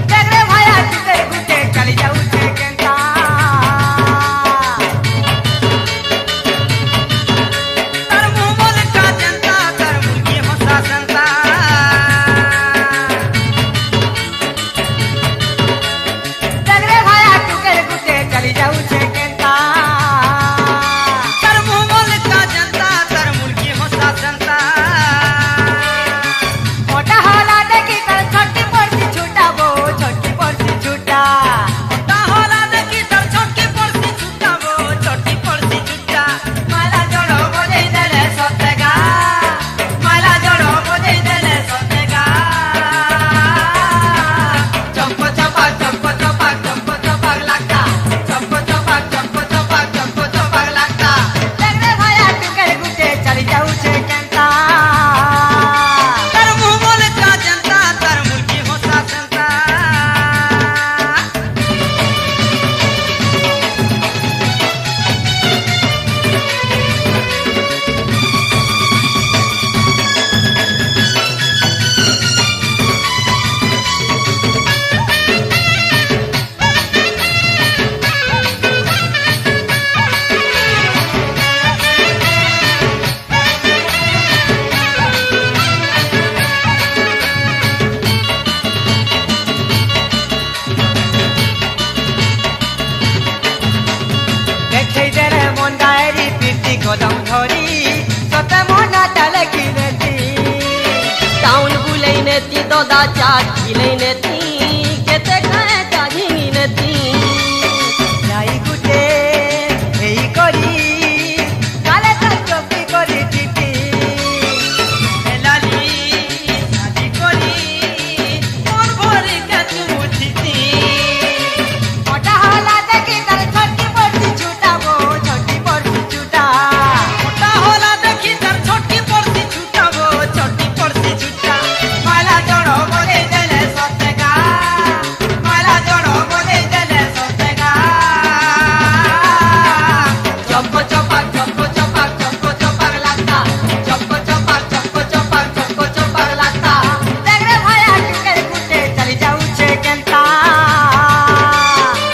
দেখরে ভায়া তুতে গুটে চলি যাউছে কেনতা তার মোমল কা জনতা তার মুরগি হসা জনতা দেখরে ভায়া তুতে গুটে চলি যাউছে কেনতা তার মোমল কা জনতা তার মুরগি হসা জনতা মোটা হলা দেখি তার ছটকি পড়ছি ছুটাবো ছটকি পড়ছি ছুটা মোটা হলা দেখি তার ছটকি পড়ছি ছুটাবো ছটকি পড়ছি ছুটা মালা জড়ো বজেই দেলে সতেগা মালা জড়ো বজেই দেলে সতেগা চম্পো চপাক চম্পো চপাক চম্পো চপাক লাগতা চম্পো চপাক চম্পো চপাক চম্পো চপাক লাগতা দেখরে ভায়া টুকের গুটে চলি যাউছে কেনতা তার মোমল কা জনতা তার মুরগি হসা জনতা দেখেই দেরে মন ডায়েরি পিটি কদম ধরি সতে মনা তালে কিনেছি টাউন বুলাই নেতি দদা চাট খিলাই নেতি কেতে খায় চাঝিনি নেতি যাই গুটে এই করি কালে তার চপি করি টিপি হেলালি শাদি করি মন ভরি কাচু মুঠিতি মোটা হলা দেখি তার ছটকি পড়ছি ছুটাবো ছটকি পড়ছি ছুটা মোটা হলা দেখি তার ছটকি পড়ছি ছুটাবো ছটকি পড়ছি ছুটা মালা জড়ো বলে দেলে সতেগা মালা জড়ো বলে দেলে সতেগা চম্পো চপাক চম্পো চপাক চম্পো চপাক লাগতা চম্পো চপাক চম্পো চপাক চম্পো চপাক লাগতা দেখরে ভায়া টুকের গুটে চলি যাউছে কেনতা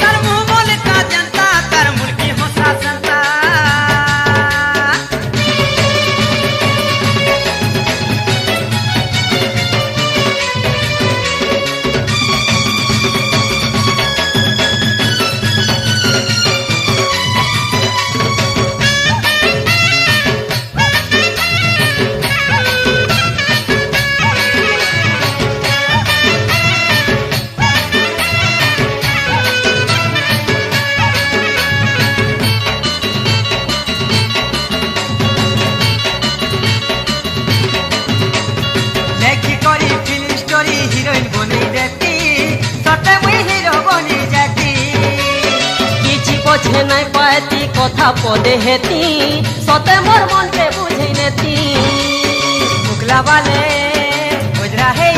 তার মোমল কা জনতা তার মুরগি হসা জনতা লেখি করি ফিল্ম স্টোরি হিরোইন বনেই দেতি সতে মুই হিরো বনি যেতি কিছু পছে নাই পায়তি কথা পদে হেতি সতে মোর মনকে বুঝাই নেতি মুগলা বালে গুজরা হেই